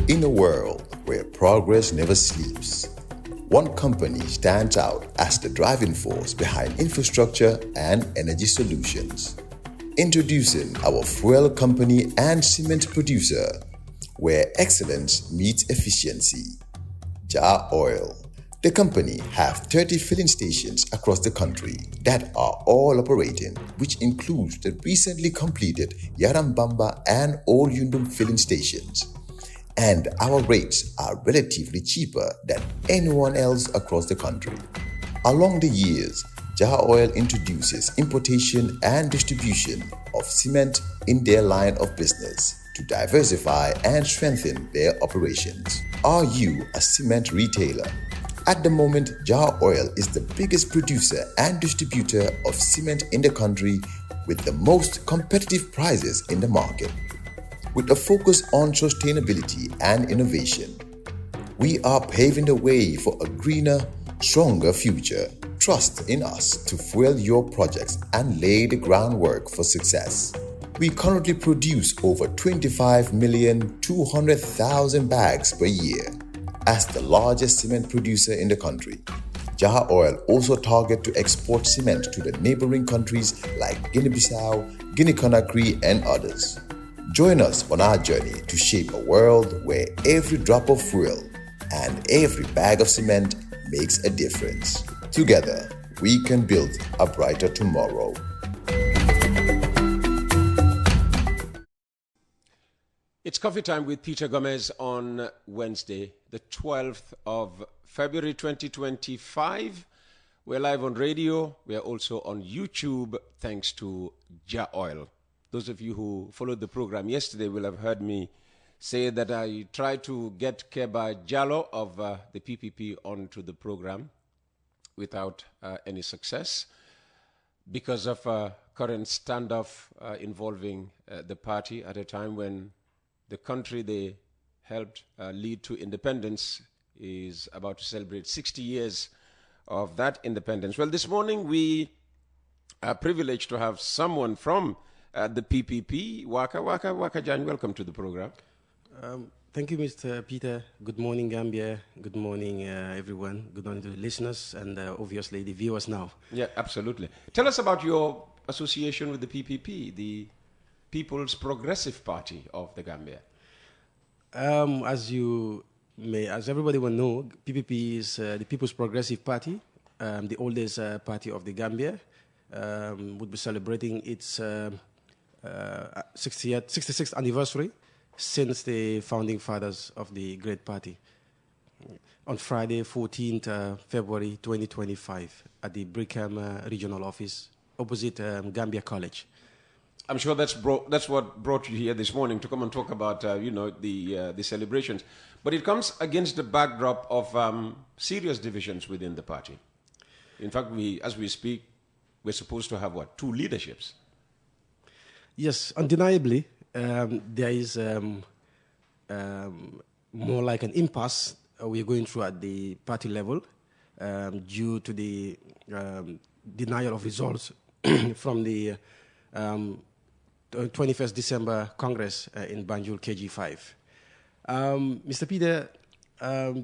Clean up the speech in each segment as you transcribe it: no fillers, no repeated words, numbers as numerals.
In a world where progress never sleeps, one company stands out as the driving force behind infrastructure and energy solutions. Introducing our fuel company and cement producer, where excellence meets efficiency. Jar Oil. The company have 30 filling stations across the country that are all operating, which includes the recently completed Yarambamba and Old Yundum filling stations. And our rates are relatively cheaper than anyone else across the country. Along the years, Jar Oil introduces importation and distribution of cement in their line of business to diversify and strengthen their operations. Are you a cement retailer? At the moment, Jar Oil is the biggest producer and distributor of cement in the country with the most competitive prices in the market. With a focus on sustainability and innovation, we are paving the way for a greener, stronger future. Trust in us to fuel your projects and lay the groundwork for success. We currently produce over 25,200,000 bags per year. As the largest cement producer in the country, Jar Oil also targets to export cement to the neighboring countries like Guinea-Bissau, Guinea-Conakry, and others. Join us on our journey to shape a world where every drop of fuel and every bag of cement makes a difference. Together, we can build a brighter tomorrow. It's coffee time with Peter Gomez on Wednesday, the 12th of February 2025. We're live on radio. We are also on YouTube thanks to Jar Oil. Those of you who followed the program yesterday will have heard me say that I tried to get Keba Jallo of the PPP onto the program without any success because of current standoff involving the party at a time when the country they helped lead to independence is about to celebrate 60 years of that independence. Well, this morning we are privileged to have someone from the PPP, Waka Jagne, welcome to the program. Thank you, Mr. Peter. Good morning, Gambia. Good morning, everyone. Good morning to the listeners and obviously the viewers now. Yeah, absolutely. Tell us about your association with the PPP, the People's Progressive Party of the Gambia. As everybody will know, PPP is the People's Progressive Party, the oldest party of the Gambia. Would be celebrating its 66th anniversary since the founding fathers of the great party on Friday, 14th February 2025 at the Brickham Regional Office opposite Gambia College. I'm sure that's what brought you here this morning to come and talk about the celebrations. But it comes against the backdrop of serious divisions within the party. In fact, as we speak, we're supposed to have two leaderships. Yes, undeniably, there is more like an impasse we're going through at the party level due to the denial of results from the 21st December Congress in Banjul KG5. Mr. Peter,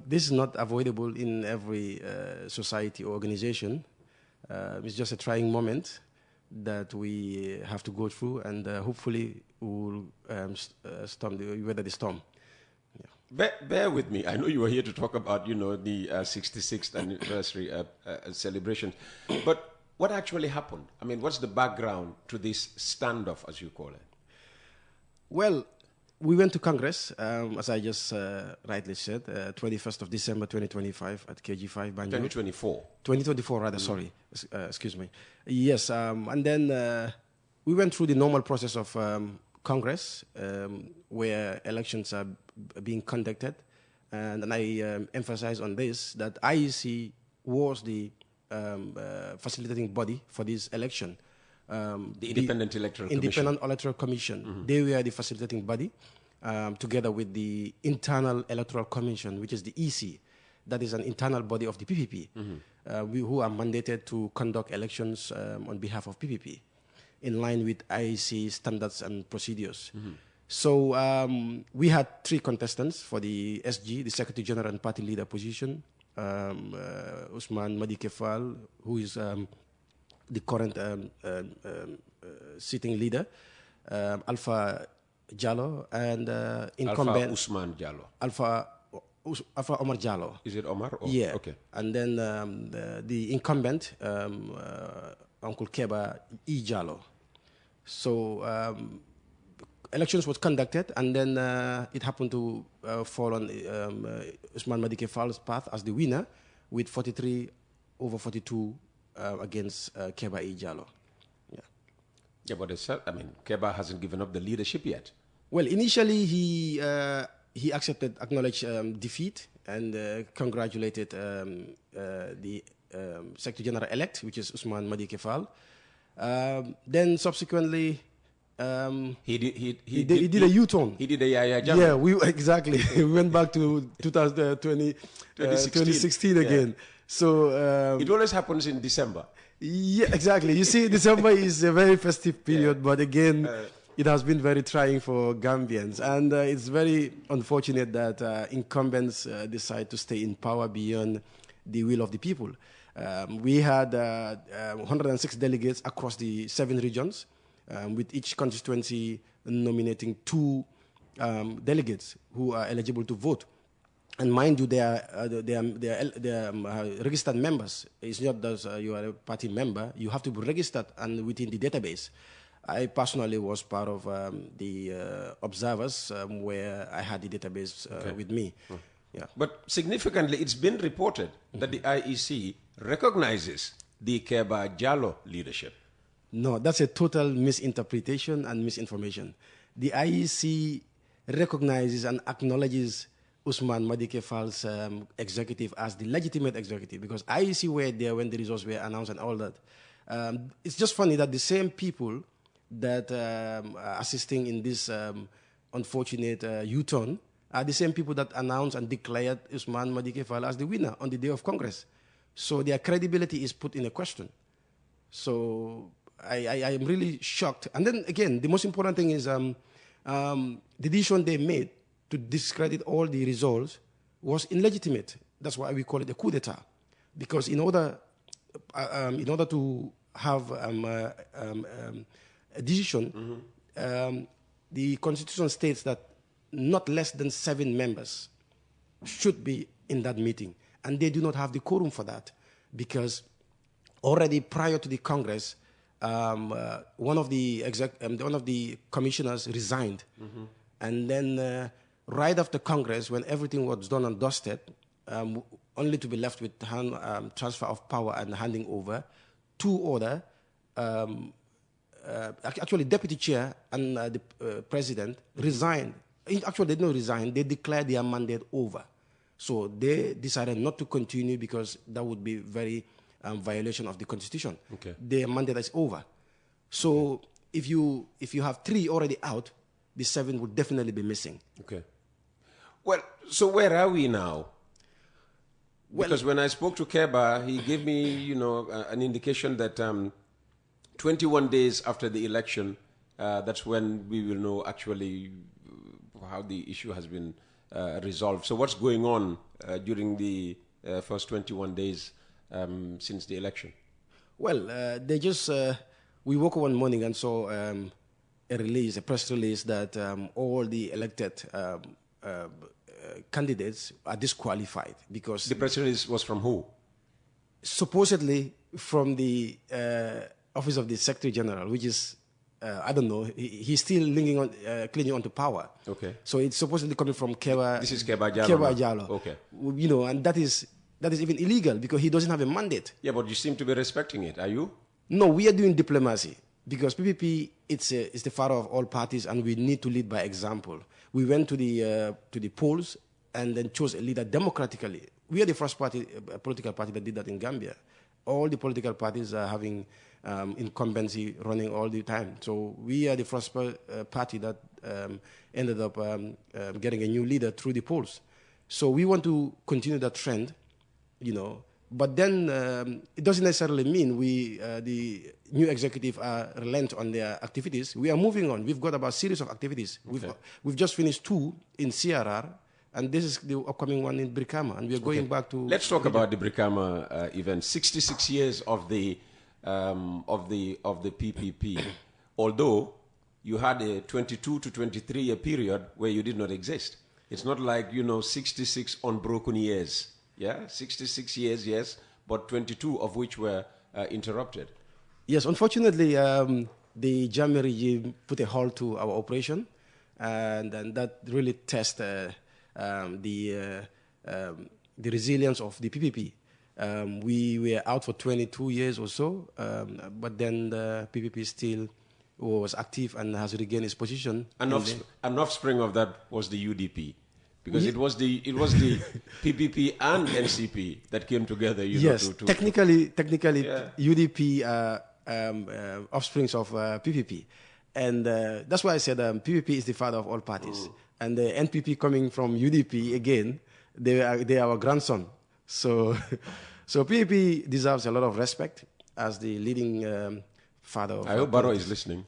this is not avoidable in every society or organization. It's just a trying moment that we have to go through, and hopefully we'll weather the storm. Yeah. Bear with me. I know you were here to talk about, the 66th anniversary celebration, but what actually happened? I mean, what's the background to this standoff, as you call it? Well, we went to Congress, as I just rightly said, 21st of December 2025 at KG5 Banjul. 2024. 2024, rather, sorry. Excuse me. Yes, and then we went through the normal process of Congress, where elections are being conducted. And I emphasize on this, that IEC was the facilitating body for this election. The Independent Electoral Commission. Independent Electoral Commission. Mm-hmm. They were the facilitating body, together with the Internal Electoral Commission, which is the EC. That is an internal body of the PPP, who are mandated to conduct elections on behalf of PPP, in line with IEC standards and procedures. Mm-hmm. So we had 3 contestants for the SG, the Secretary General and Party Leader position. Usman Madi Kefal, who is the current sitting leader, Alpha Jallo, and incumbent Alpha Usman Jallo. Alpha Omar Jallo. Is it Omar? Or? Yeah. Okay. And then the incumbent, Uncle Keba E. Jallo. So elections was conducted, and then it happened to fall on Usman Madi Kefal's path as the winner with 43/42 against Keba E. Jallo. Yeah, but Keba hasn't given up the leadership yet. Well, initially he acknowledged defeat and congratulated the Secretary General-elect, which is Usman Madi Kefal. Then subsequently, he did a U-turn. He did a Yaya Jamme. Yeah, exactly. We went back to 2016 again. Yeah. So it always happens in December. Yeah, exactly. You see, December is a very festive period, but again, it has been very trying for Gambians, and it's very unfortunate that incumbents decide to stay in power beyond the will of the people. We had 106 delegates across the 7 regions, with each constituency nominating 2 delegates who are eligible to vote. And mind you, they are registered members. It's not that you are a party member. You have to be registered and within the database. I personally was part of the observers where I had the database with me. Yeah. But significantly, it's been reported that the IEC recognizes the Keba Jallo leadership. No, that's a total misinterpretation and misinformation. The IEC recognizes and acknowledges Usman Madi Kefal's executive as the legitimate executive, because IEC were there when the results were announced and all that. It's just funny that the same people that are assisting in this unfortunate U-turn are the same people that announced and declared Usman Madi Kefal as the winner on the day of Congress. So their credibility is put in a question. So I am really shocked. And then again, the most important thing is the decision they made to discredit all the results was illegitimate. That's why we call it a coup d'etat. Because in order to have a decision, the Constitution states that not less than 7 members should be in that meeting. And they do not have the quorum for that, because already prior to the Congress, one of the commissioners resigned. And then right after Congress, when everything was done and dusted, only to be left with transfer of power and handing over, 2 other, actually deputy chair and the president resigned. Actually, they didn't resign. They declared their mandate over. So they decided not to continue because that would be very violation of the Constitution. Okay. Their mandate is over. So if you have 3 already out, the 7 would definitely be missing. Okay. Well, so where are we now? Because when I spoke to Keba, he gave me, an indication that 21 days after the election, that's when we will know actually how the issue has been resolved. So what's going on during the first 21 days since the election? Well, they just, we woke up one morning and saw a press release that all the elected candidates are disqualified because... The press release was from who? Supposedly from the Office of the Secretary General, which is, I don't know, he's still clinging on to power. Okay. So it's supposedly coming from Keba... This is Keba Jallo. Keba Jallo. Okay. And that is even illegal because he doesn't have a mandate. Yeah, but you seem to be respecting it. Are you? No, we are doing diplomacy because PPP it's the father of all parties, and we need to lead by example. We went to the polls and then chose a leader democratically. We are the first political party that did that in Gambia. All the political parties are having incumbency running all the time. So we are the first party that ended up getting a new leader through the polls. So we want to continue that trend, But then it doesn't necessarily mean the new executive relent on their activities. We are moving on. We've got about a series of activities. Okay. We've just finished 2 in CRR, and this is the upcoming one in Brikama, and we are going back to. Let's talk about the Brikama event. 66 years of the PPP. Although you had a 22 to 23 year period where you did not exist. It's not like 66 unbroken years. Yeah, 66 years, yes, but 22 of which were interrupted. Yes, unfortunately, the Jagne regime put a halt to our operation, and that really tested the resilience of the PPP. We were out for 22 years or so, but then the PPP still was active and has regained its position. An offspring of that was the UDP. Because it was the PPP and NCP that came together. Yes, technically, yeah. UDP offsprings of PPP, and that's why I said PPP is the father of all parties, and the NPP coming from UDP again, they are our grandson. So PPP deserves a lot of respect as the leading father. I hope Barrow is listening.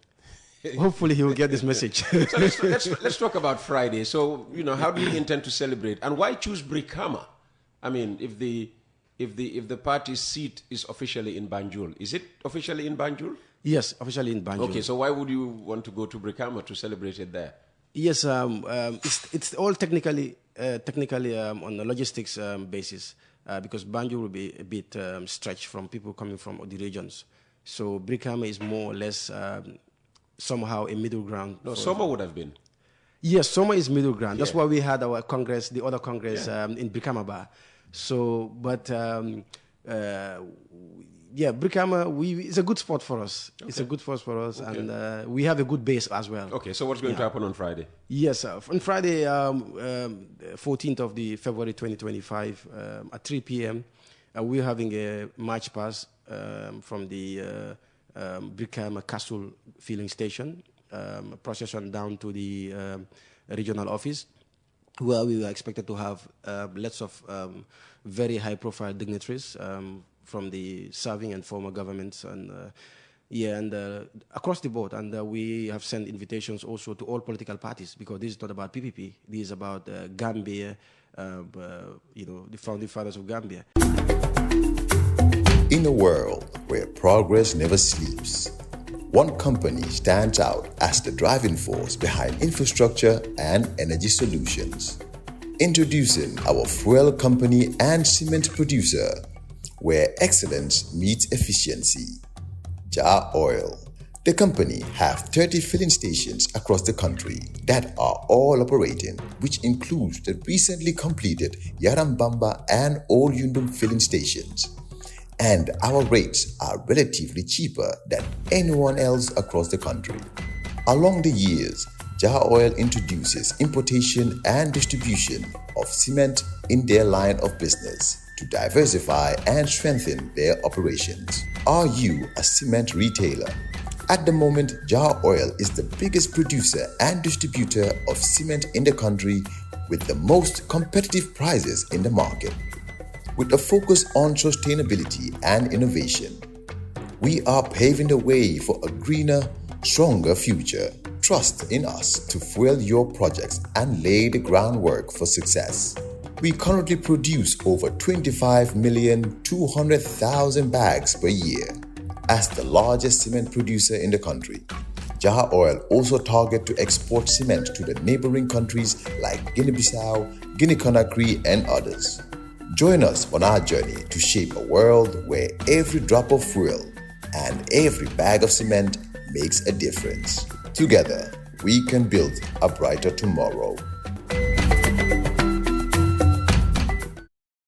Hopefully he will get this message. So let's talk about Friday. So how do you intend to celebrate, and why choose Brikama? I mean, if the party's seat is officially in Banjul, is it officially in Banjul? Yes, officially in Banjul. Okay, so why would you want to go to Brikama to celebrate it there? Yes, it's all technically on a logistics basis because Banjul will be a bit stretched from people coming from the regions. So Brikama is more or less. Somehow a middle ground. No, Soma would have been. Yes, Soma is middle ground. That's why we had our Congress, the other Congress in Brikama. So, but Brikama, it's a good spot for us. Okay. It's a good spot for us, and we have a good base as well. Okay, so what's going to happen on Friday? Yes, on Friday, 14th of the February 2025, at 3 p.m., we're having a march pass from the Brikama Castle filling station, procession down to the regional office, where we were expected to have lots of very high-profile dignitaries from the serving and former governments, and across the board. And we have sent invitations also to all political parties, because this is not about PPP. This is about Gambia, the founding fathers of Gambia. In a world where progress never sleeps, one company stands out as the driving force behind infrastructure and energy solutions. Introducing our fuel company and cement producer, where excellence meets efficiency. Jar Oil. The company have 30 filling stations across the country that are all operating, which includes the recently completed Yarambamba and Old Yundum filling stations. And our rates are relatively cheaper than anyone else across the country. Along the years, Jar Oil introduces importation and distribution of cement in their line of business to diversify and strengthen their operations. Are you a cement retailer? At the moment, Jar Oil is the biggest producer and distributor of cement in the country with the most competitive prices in the market. With a focus on sustainability and innovation, we are paving the way for a greener, stronger future. Trust in us to fuel your projects and lay the groundwork for success. We currently produce over 25,200,000 bags per year. As the largest cement producer in the country, Jar Oil also targets to export cement to the neighboring countries like Guinea-Bissau, Guinea-Conakry, and others. Join us on our journey to shape a world where every drop of fuel and every bag of cement makes a difference. Together, we can build a brighter tomorrow.